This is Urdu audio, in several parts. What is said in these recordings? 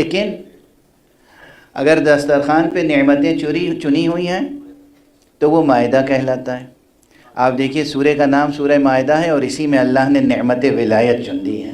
لیکن اگر دسترخوان پہ نعمتیں چنی ہوئی ہیں تو وہ مائدہ کہلاتا ہے۔ آپ دیکھیے سورہ کا نام سورہ مائدہ ہے اور اسی میں اللہ نے نعمت ولایت چن دی ہے۔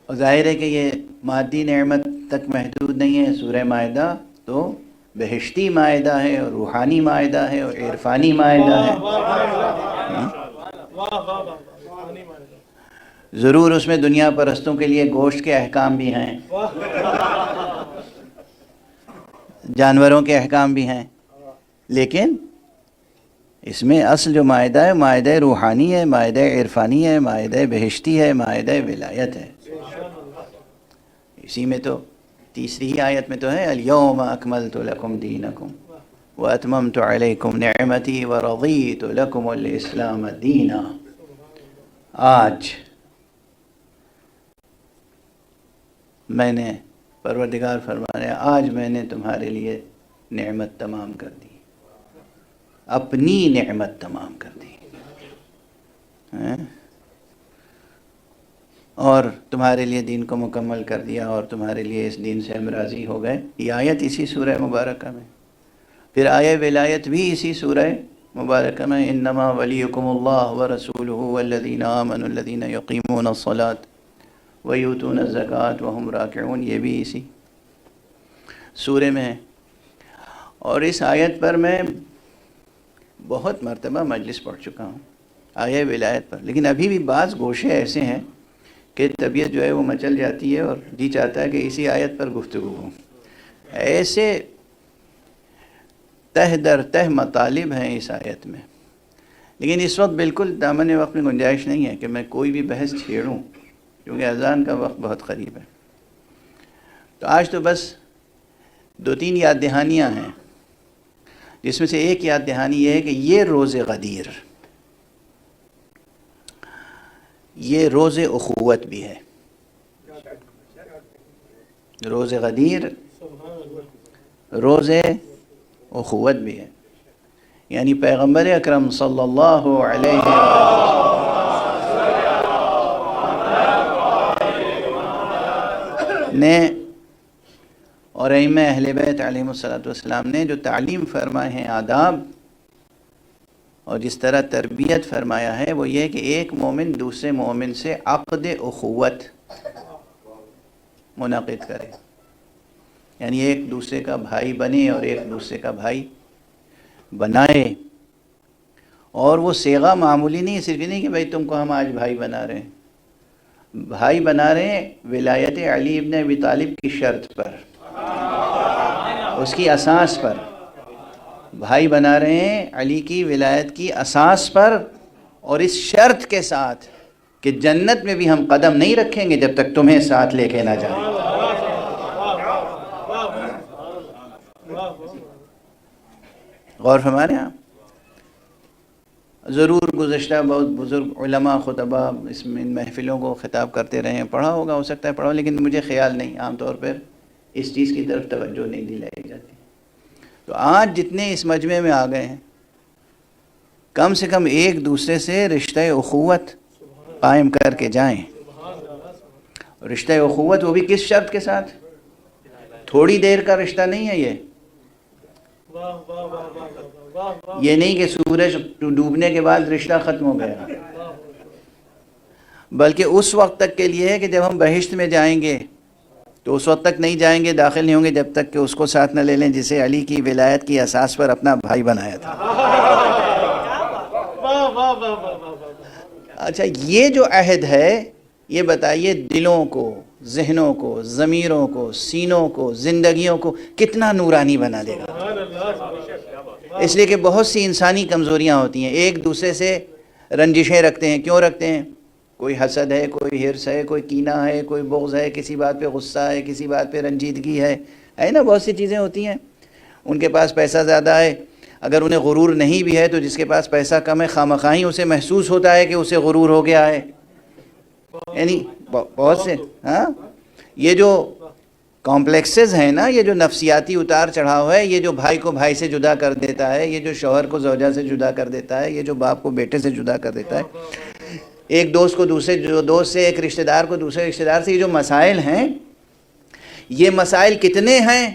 اور ظاہر ہے کہ یہ مادی نعمت تک محدود نہیں ہے، سورہ مائدہ تو بہشتی مائدہ ہے اور روحانی مائدہ ہے اور عرفانی مائدہ ہے۔ ضرور اس میں دنیا پرستوں کے لیے گوشت کے احکام بھی ہیں، جانوروں کے احکام بھی ہیں، لیکن اس میں اصل جو مائدہ ہے مائدہ روحانی ہے، مائدہ عرفانی ہے، مائدہ بہشتی ہے، مائدہ ولایت ہے۔ اسی میں تو تیسری ہی آیت میں تو ہے الیوم اکملت لکم دینکم واتممت علیکم نعمتی ورضیت لکم الاسلام دینا۔ آج میں نے، پروردگار فرما رہے ہیں، آج میں نے تمہارے لیے نعمت تمام کر دی، اپنی نعمت تمام کر دی، اور تمہارے لیے دین کو مکمل کر دیا اور تمہارے لیے اس دین سے ہم راضی ہو گئے۔ یہ آیت اسی سورہ مبارکہ میں، پھر آیہ ولایت بھی اسی سورہ مبارکہ میں، انما ولیکم اللہ ورسولہ والذین آمنوا الذین یقیمون الصلاۃ ویؤتون الزکاۃ وہم راکعون، یہ بھی اسی سورے میں ہے۔ اور اس آیت پر میں بہت مرتبہ مجلس پڑھ چکا ہوں آیہ ولایت پر، لیکن ابھی بھی بعض گوشے ایسے ہیں کہ طبیعت جو ہے وہ مچل جاتی ہے اور جی چاہتا ہے کہ اسی آیت پر گفتگو ہو۔ ایسے تہ در تہ مطالب ہیں اس آیت میں، لیکن اس وقت بالکل دامن وقت میں گنجائش نہیں ہے کہ میں کوئی بھی بحث چھیڑوں، کیونکہ اذان کا وقت بہت قریب ہے۔ تو آج تو بس 2-3 یاد دہانیاں ہیں، جس میں سے ایک یاد دہانی یہ ہے کہ یہ روز غدیر، یہ روز اخوت بھی ہے۔ روز غدیر روز اخوت بھی ہے، یعنی پیغمبر اکرم صلی اللہ علیہ وسلم نے اور ائمہ اہل بیت علیہم السلام نے جو تعلیم فرمائے ہیں، آداب اور جس طرح تربیت فرمایا ہے، وہ یہ کہ ایک مومن دوسرے مومن سے عقد اخوت منعقد کرے، یعنی ایک دوسرے کا بھائی بنے اور ایک دوسرے کا بھائی بنائے۔ اور وہ صیغہ معمولی نہیں، صرف نہیں کہ بھائی تم کو ہم آج بھائی بنا رہے ہیں، بھائی بنا رہے ہیں ولایت علی ابن ابی طالب کی شرط پر، اس کی اساس پر بھائی بنا رہے ہیں، علی کی ولایت کی اساس پر، اور اس شرط کے ساتھ کہ جنت میں بھی ہم قدم نہیں رکھیں گے جب تک تمہیں ساتھ لے کے نہ جائیں۔ غور فرمائیں آپ، ضرور گزشتہ بہت بزرگ علماء خطبہ اس میں ان محفلوں کو خطاب کرتے رہے ہیں، پڑھا ہوگا، ہو سکتا ہے پڑھا ہو، لیکن مجھے خیال نہیں، عام طور پر اس چیز کی طرف توجہ نہیں دلائی جاتی۔ تو آج جتنے اس مجمع میں آ گئے ہیں، کم سے کم ایک دوسرے سے رشتہ اخوت قائم کر کے جائیں۔ رشتہ اخوت وہ بھی کس شرط کے ساتھ؟ تھوڑی دیر کا رشتہ نہیں ہے یہ نہیں کہ سورج ڈوبنے کے بعد رشتہ ختم ہو گیا، بلکہ اس وقت تک کے لیے ہے کہ جب ہم بہشت میں جائیں گے تو اس وقت تک نہیں جائیں گے، داخل نہیں ہوں گے جب تک کہ اس کو ساتھ نہ لے لیں جسے علی کی ولایت کی اساس پر اپنا بھائی بنایا تھا۔ اچھا، یہ جو عہد ہے، یہ بتائیے دلوں کو، ذہنوں کو، ضمیروں کو، سینوں کو، زندگیوں کو کتنا نورانی بنا دے گا۔ اس لیے کہ بہت سی انسانی کمزوریاں ہوتی ہیں، ایک دوسرے سے رنجشیں رکھتے ہیں۔ کیوں رکھتے ہیں؟ کوئی حسد ہے، کوئی ہرس ہے، کوئی کینہ ہے، کوئی بغض ہے، کسی بات پہ غصہ ہے، کسی بات پہ رنجیدگی ہے نا، بہت سی چیزیں ہوتی ہیں۔ ان کے پاس پیسہ زیادہ ہے، اگر انہیں غرور نہیں بھی ہے تو جس کے پاس پیسہ کم ہے خواہ ہی اسے محسوس ہوتا ہے کہ اسے غرور ہو گیا ہے، یعنی بہت سے، ہاں، یہ جو کمپلیکسز ہیں نا، یہ جو نفسیاتی اتار چڑھاؤ ہے، یہ جو بھائی کو بھائی سے جدا کر دیتا ہے، یہ جو شوہر کو زوجہ سے جدا کر دیتا ہے، یہ جو باپ کو بیٹے سے جدا کر دیتا ہے، ایک دوست کو دوسرے دوست سے، ایک رشتہ دار کو دوسرے رشتہ دار سے، یہ جو مسائل ہیں، یہ مسائل کتنے ہیں؟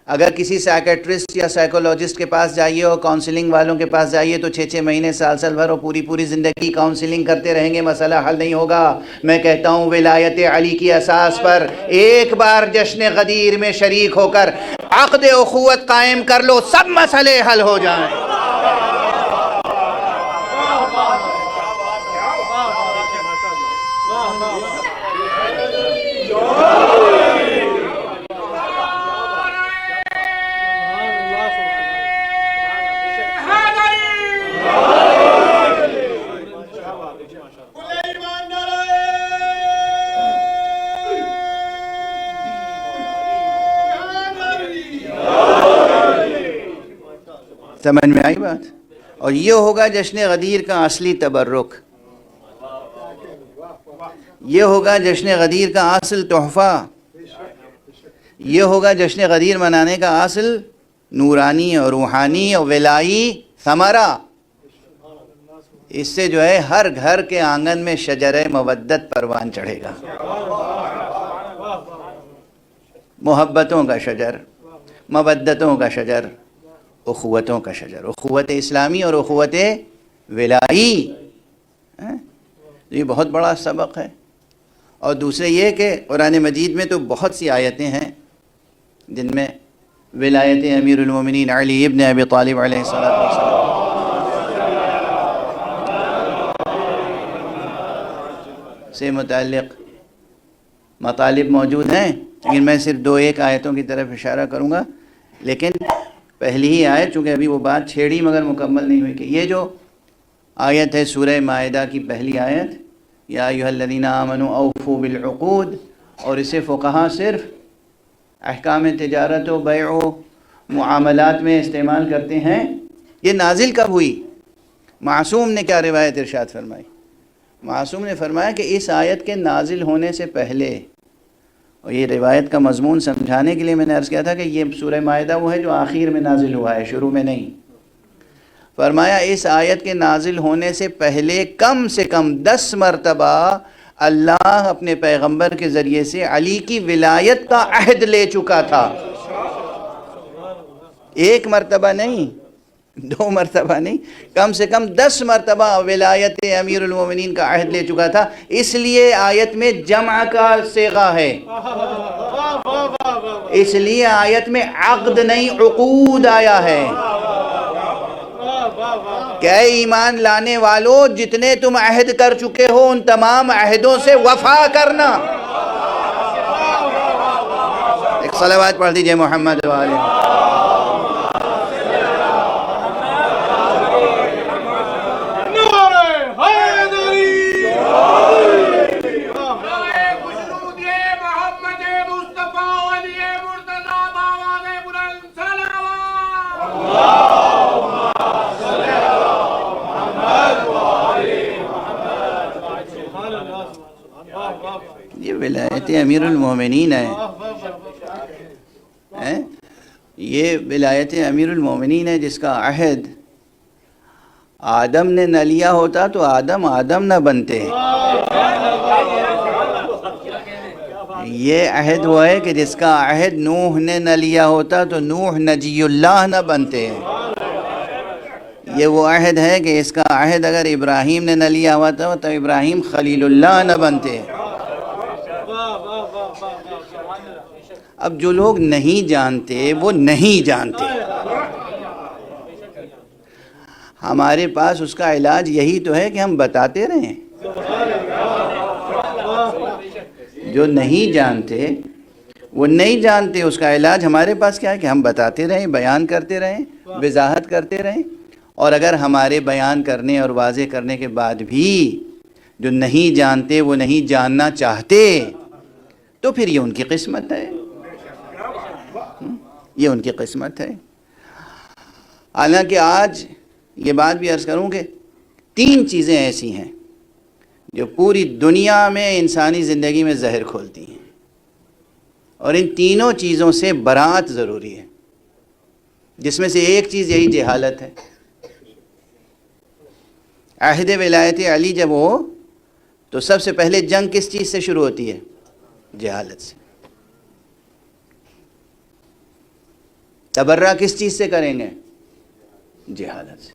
اگر کسی سائیکیٹرسٹ یا سائیکولوجسٹ کے پاس جائیے اور کاؤنسلنگ والوں کے پاس جائیے تو 6 مہینے، سال بھر اور پوری زندگی کاؤنسلنگ کرتے رہیں گے، مسئلہ حل نہیں ہوگا۔ میں کہتا ہوں ولایت علی کی اساس پر ایک بار جشن غدیر میں شریک ہو کر عقد اخوت قائم کر لو، سب مسئلے حل ہو جائیں۔ سمجھ میں آئی بات؟ اور یہ ہوگا جشن غدیر کا اصلی تبرک، یہ ہوگا جشن غدیر کا اصل تحفہ، یہ ہوگا جشن غدیر منانے کا اصل نورانی اور روحانی اور ولائی ثمرہ۔ اس سے جو ہے ہر گھر کے آنگن میں شجر مودت پروان چڑھے گا، محبتوں کا شجر، مودتوں کا شجر، اخوتوں کا شجر، اخوت اسلامی اور اخوت ولائی۔ یہ بہت بڑا سبق ہے۔ اور دوسرے یہ کہ قرآن مجید میں تو بہت سی آیتیں ہیں جن میں ولایت امیر المومنین علی ابن ابی طالب علیہ السلام سے متعلق مطالب موجود ہیں، لیکن میں صرف 2-1 آیتوں کی طرف اشارہ کروں گا۔ لیکن پہلی ہی آیت، چونکہ ابھی وہ بات چھیڑی مگر مکمل نہیں ہوئی، کہ یہ جو آیت ہے سورہ مائدہ کی پہلی آیت، یا ایھا الذین آمنوا اوفوا بالعقود، اور اسے فقہا صرف احکام تجارت و بیع و معاملات میں استعمال کرتے ہیں۔ یہ نازل کب ہوئی؟ معصوم نے کیا روایت ارشاد فرمائی؟ معصوم نے فرمایا کہ اس آیت کے نازل ہونے سے پہلے، اور یہ روایت کا مضمون سمجھانے کے لیے میں نے عرض کیا تھا کہ یہ سورہ مائدہ وہ ہے جو آخر میں نازل ہوا ہے، شروع میں نہیں۔ فرمایا اس آیت کے نازل ہونے سے پہلے کم سے کم 10 مرتبہ اللہ اپنے پیغمبر کے ذریعے سے علی کی ولایت کا عہد لے چکا تھا۔ 1 مرتبہ نہیں، 2 مرتبہ نہیں، کم سے کم 10 مرتبہ ولایت امیر المومنین کا عہد لے چکا تھا۔ اس لیے آیت میں جمع کا صیغہ ہے، اس لیے آیت میں عقد نہیں عقود آیا ہے کہ اے ایمان لانے والو، جتنے تم عہد کر چکے ہو ان تمام عہدوں سے وفا کرنا۔ ایک صلوات پڑھ دیجئے محمد والے۔ یہ ولایت امیر المومنین ہے، یہ ولایت امیر المومنین ہے جس کا عہد آدم نے نہ لیا ہوتا تو آدم نہ بنتے۔ یہ عہد وہ ہے کہ جس کا عہد نوح نے نہ لیا ہوتا تو نوح نجی اللہ نہ بنتے۔ یہ وہ عہد ہے کہ اس کا عہد اگر ابراہیم نے نہ لیا ہوتا تو ابراہیم خلیل اللہ نہ بنتے۔ اب جو لوگ نہیں جانتے وہ نہیں جانتے، ہمارے پاس اس کا علاج یہی تو ہے کہ ہم بتاتے رہیں۔ جو نہیں جانتے وہ نہیں جانتے، اس کا علاج ہمارے پاس کیا ہے کہ ہم بتاتے رہیں، بیان کرتے رہیں، وضاحت کرتے رہیں۔ اور اگر ہمارے بیان کرنے اور واضح کرنے کے بعد بھی جو نہیں جانتے وہ نہیں جاننا چاہتے تو پھر یہ ان کی قسمت ہے، یہ ان کی قسمت ہے۔ حالانکہ آج یہ بات بھی عرض کروں کہ 3 چیزیں ایسی ہیں جو پوری دنیا میں انسانی زندگی میں زہر کھولتی ہیں۔ اور ان تینوں چیزوں سے برات ضروری ہے، جس میں سے ایک چیز یہی جہالت ہے۔ عہد ولایت علی جب ہو تو سب سے پہلے جنگ کس چیز سے شروع ہوتی ہے؟ جہالت سے۔ تبرہ کس چیز سے کریں گے؟ جہالت سے۔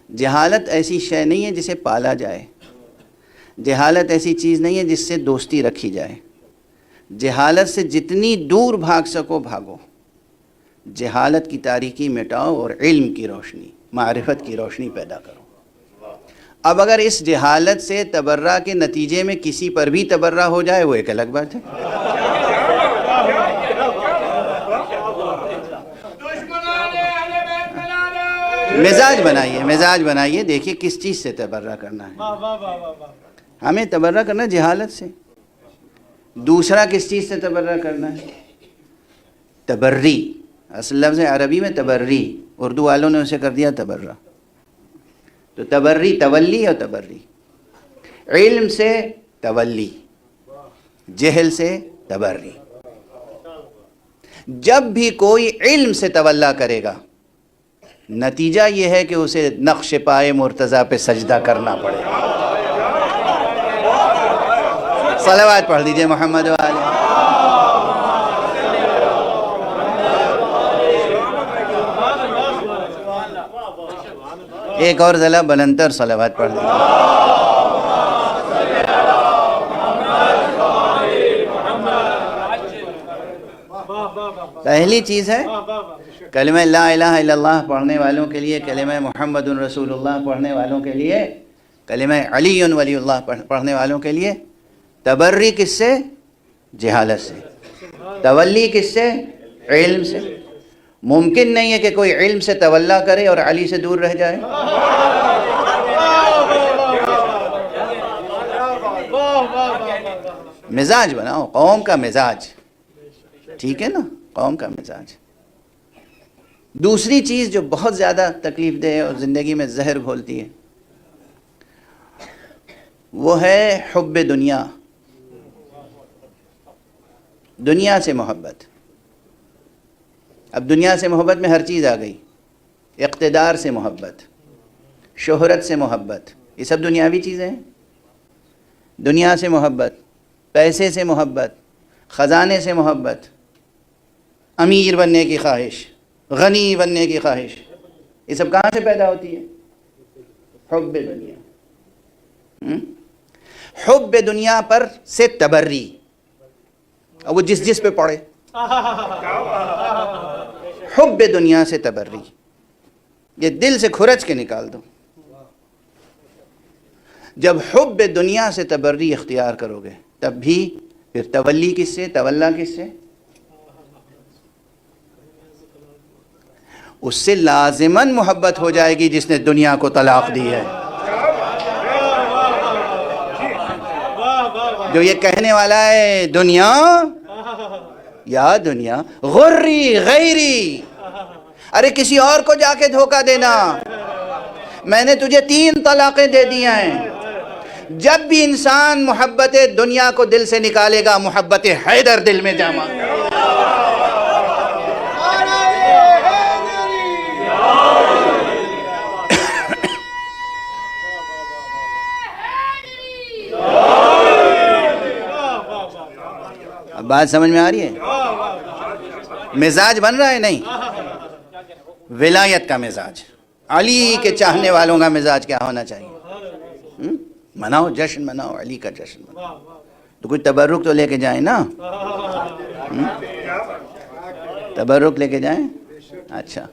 جہالت ایسی شے نہیں ہے جسے پالا جائے، جہالت ایسی چیز نہیں ہے جس سے دوستی رکھی جائے۔ جہالت سے جتنی دور بھاگ سکو بھاگو، جہالت کی تاریکی مٹاؤ اور علم کی روشنی، معرفت کی روشنی پیدا کرو۔ اب اگر اس جہالت سے تبرہ کے نتیجے میں کسی پر بھی تبرہ ہو جائے وہ ایک الگ بات ہے۔ مزاج بنائیے، دیکھیے کس چیز سے تبرہ کرنا ہے۔ ہمیں تبرہ کرنا ہے جہالت سے۔ دوسرا کس چیز سے تبرہ کرنا ہے؟ تبری، اصل لفظ عربی میں تبری، اردو والوں نے اسے کر دیا تبرہ۔ تو تبری تولی اور تبری، علم سے تولی، جہل سے تبری۔ جب بھی کوئی علم سے تولا کرے گا نتیجہ یہ ہے کہ اسے نقش پائے مرتضیٰ پہ سجدہ کرنا پڑے گا۔ صلوات پڑھ دیجئے محمد والے۔ ایک اور ذلہ بلندر صلوات پڑھ دیجئے۔ پہلی چیز ہے کلمہ لا الہ الا اللہ پڑھنے والوں کے لیے، کلمہ محمد رسول اللہ پڑھنے والوں کے لیے، کلمہ علی ولی اللہ پڑھنے والوں کے لیے تبری کس سے؟ جہالت سے۔ تولی کس سے؟ علم سے۔ ممکن نہیں ہے کہ کوئی علم سے تولا کرے اور علی سے دور رہ جائے۔ مزاج بناؤ، قوم کا مزاج، ٹھیک ہے نا، قوم کا مزاج۔ دوسری چیز جو بہت زیادہ تکلیف دہ ہے اور زندگی میں زہر گھولتی ہے وہ ہے حب دنیا، دنیا سے محبت۔ اب دنیا سے محبت میں ہر چیز آ گئی، اقتدار سے محبت، شہرت سے محبت، یہ سب دنیاوی چیزیں ہیں۔ دنیا سے محبت، پیسے سے محبت، خزانے سے محبت، امیر بننے کی خواہش، غنی بننے کی خواہش، یہ سب کہاں سے پیدا ہوتی ہے؟ حب دنیا۔ حب دنیا پر سے تبری، اور وہ جس پہ پڑے، حب دنیا سے تبری، یہ دل سے کھرچ کے نکال دو۔ جب حب دنیا سے تبری اختیار کرو گے تب بھی پھر تولی کس سے؟ تولا کس سے؟ اس سے لازماً محبت ہو جائے گی جس نے دنیا کو طلاق دی ہے۔ جو یہ کہنے والا ہے دنیا یا دنیا غری غیری، ارے کسی اور کو جا کے دھوکہ دینا، میں نے تجھے 3 طلاقیں دے دیا ہیں۔ جب بھی انسان محبت دنیا کو دل سے نکالے گا محبت حیدر دل میں جمع۔ اب بات سمجھ میں آ رہی ہے؟ مزاج بن رہا ہے نہیں؟ ولایت کا مزاج، علی کے چاہنے والوں کا مزاج کیا ہونا چاہیے؟ مناؤ، جشن مناؤ، علی کا جشن مناؤ، تو کوئی تبرک تو لے کے جائیں نا، تبرک لے کے جائیں۔ اچھا،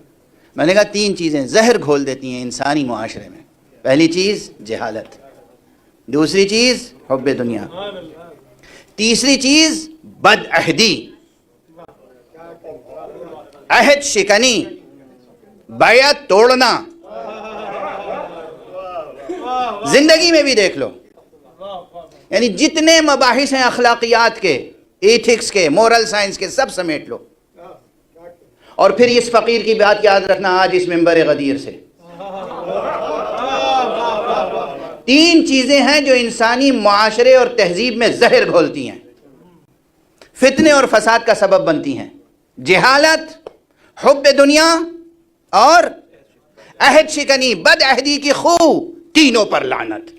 میں نے کہا 3 چیزیں زہر گھول دیتی ہیں انسانی معاشرے میں۔ پہلی چیز جہالت، دوسری چیز حب دنیا، تیسری چیز بد عہدی، عہد شکنی، بیعت توڑنا۔ زندگی میں بھی دیکھ لو، یعنی جتنے مباحث ہیں اخلاقیات کے، ایتھکس کے، مورل سائنس کے، سب سمیٹ لو، اور پھر اس فقیر کی بات یاد رکھنا آج اس منبر غدیر سے، تین چیزیں ہیں جو انسانی معاشرے اور تہذیب میں زہر گھولتی ہیں، فتنے اور فساد کا سبب بنتی ہیں: جہالت، حب دنیا اور عہد شکنی، بد عہدی کی خو، تینوں پر لعنت۔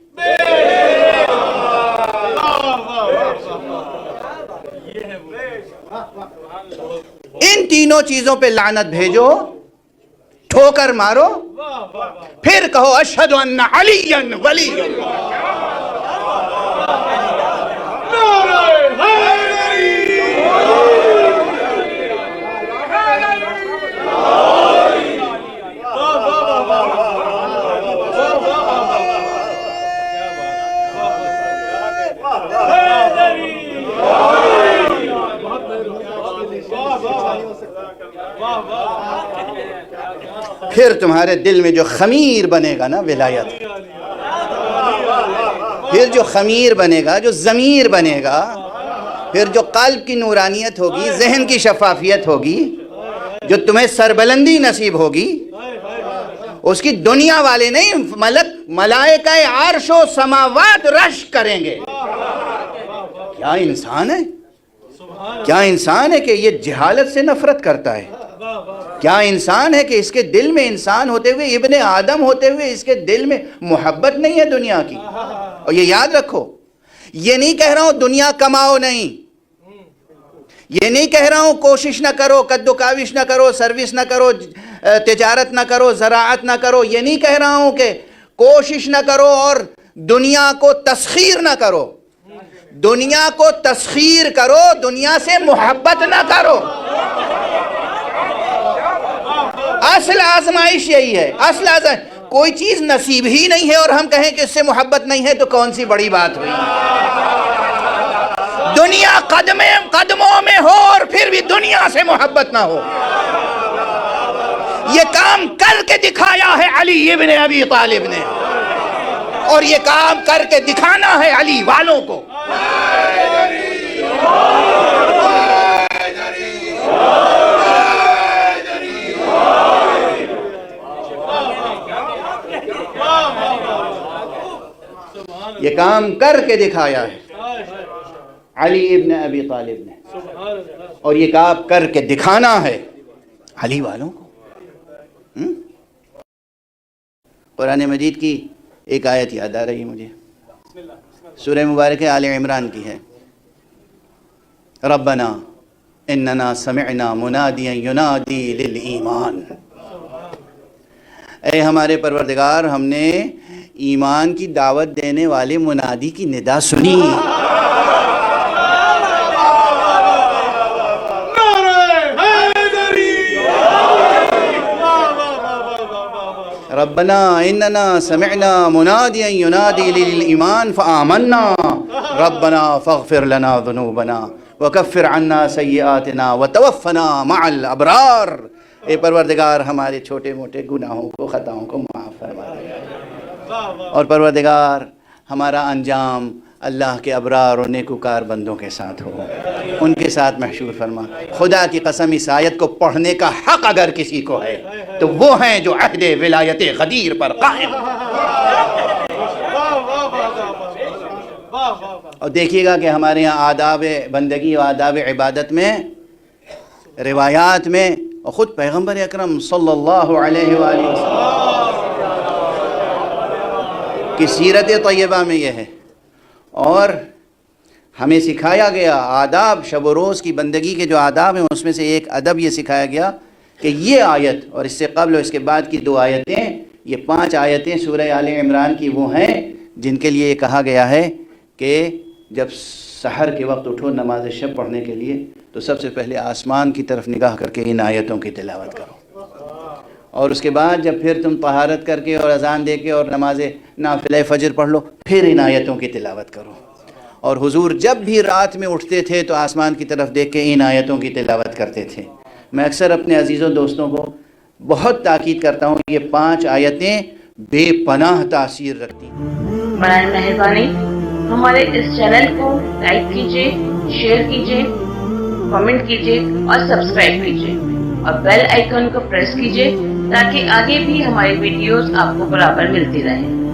ان تینوں چیزوں پہ لعنت بھیجو، ٹھوکر مارو، پھر کہو اشہد ان علی ولی اللہ۔ پھر تمہارے دل میں جو خمیر بنے گا نا ولایت، پھر جو خمیر بنے گا، جو ضمیر بنے گا، پھر جو قلب کی نورانیت ہوگی، ذہن کی شفافیت ہوگی، جو تمہیں سربلندی نصیب ہوگی، اس کی دنیا والے نہیں، ملائکہ عرش و سماوات رشک کریں گے۔ کیا انسان ہے، کیا انسان ہے کہ یہ جہالت سے نفرت کرتا ہے؟ کیا انسان ہے کہ اس کے دل میں، انسان ہوتے ہوئے، ابن آدم ہوتے ہوئے، اس کے دل میں محبت نہیں ہے دنیا کی؟ اور یہ یاد رکھو، یہ نہیں کہہ رہا ہوں دنیا کماؤ نہیں، یہ نہیں کہہ رہا ہوں کوشش نہ کرو، قد و کاوش نہ کرو، سروس نہ کرو، تجارت نہ کرو، زراعت نہ کرو، یہ نہیں کہہ رہا ہوں کہ کوشش نہ کرو اور دنیا کو تسخیر نہ کرو۔ دنیا کو تسخیر کرو، دنیا سے محبت نہ کرو۔ اصل آزمائش یہی ہے، اصل کوئی چیز نصیب ہی نہیں ہے اور ہم کہیں کہ اس سے محبت نہیں ہے تو کون سی بڑی بات ہوئی؟ دنیا قدموں میں ہو اور پھر بھی دنیا سے محبت نہ ہو۔ یہ کام کر کے دکھایا ہے علی ابن ابی طالب نے، اور یہ کام کر کے دکھانا ہے علی والوں کو۔ یہ کام کر کے دکھایا ہے علی ابن ابی طالب نے، اور یہ کام کر کے دکھانا ہے علی والوں کو۔ قرآن مجید کی ایک آیت یاد آ رہی ہے مجھے، سورہ مبارک آل عمران کی ہے: ربنا اننا سمعنا منادیا ینادی للایمان۔ اے ہمارے پروردگار، ہم نے ایمان کی دعوت دینے والے منادی کی ندا سنی۔ ربنا اننا سمعنا منادیا ینادی للایمان فآمنا ربنا فاغفر لنا ذنوبنا وکفر عنا سیئاتنا وتوفنا مع الابرار۔ اے پروردگار، ہمارے چھوٹے موٹے گناہوں کو، خطاؤں کو معاف فرما دے، اور پروردگار ہمارا انجام اللہ کے ابرار اور نیکوکار بندوں کے ساتھ ہو، ان کے ساتھ محشور فرما۔ خدا کی قسم، اس آیت کو پڑھنے کا حق اگر کسی کو ہے تو وہ ہیں جو عہد ولایت غدیر پر قائم۔ اور دیکھیے گا کہ ہمارے یہاں آداب بندگی اور آداب عبادت میں، روایات میں، اور خود پیغمبر اکرم صلی اللہ علیہ وآلہ وسلم کی سیرت طیبہ میں یہ ہے، اور ہمیں سکھایا گیا آداب، شب و روز کی بندگی کے جو آداب ہیں اس میں سے ایک ادب یہ سکھایا گیا کہ یہ آیت اور اس سے قبل اور اس کے بعد کی 2 آیتیں، یہ 5 آیتیں سورہ آل عمران کی وہ ہیں جن کے لیے یہ کہا گیا ہے کہ جب سحر کے وقت اٹھو نماز شب پڑھنے کے لیے تو سب سے پہلے آسمان کی طرف نگاہ کر کے ان آیتوں کی تلاوت کرو، اور اس کے بعد جب پھر تم طہارت کر کے اور اذان دے کے اور نماز نافلہ فجر پڑھ لو، پھر ان آیتوں کی تلاوت کرو۔ اور حضور جب بھی رات میں اٹھتے تھے تو آسمان کی طرف دیکھ کے ان آیتوں کی تلاوت کرتے تھے۔ میں اکثر اپنے عزیزوں دوستوں کو بہت تاکید کرتا ہوں، یہ 5 آیتیں بے پناہ تاثیر رکھتی ہیں۔ برائے مہربانی ہمارے اس چینل کو لائک کیجیے، شیئر کیجیے، کمنٹ کیجیے اور سبسکرائب کیجیے، اور بیل آئیکن کو پریس کیجیے تاکہ آگے بھی ہماری ویڈیوز آپ کو برابر ملتی رہیں۔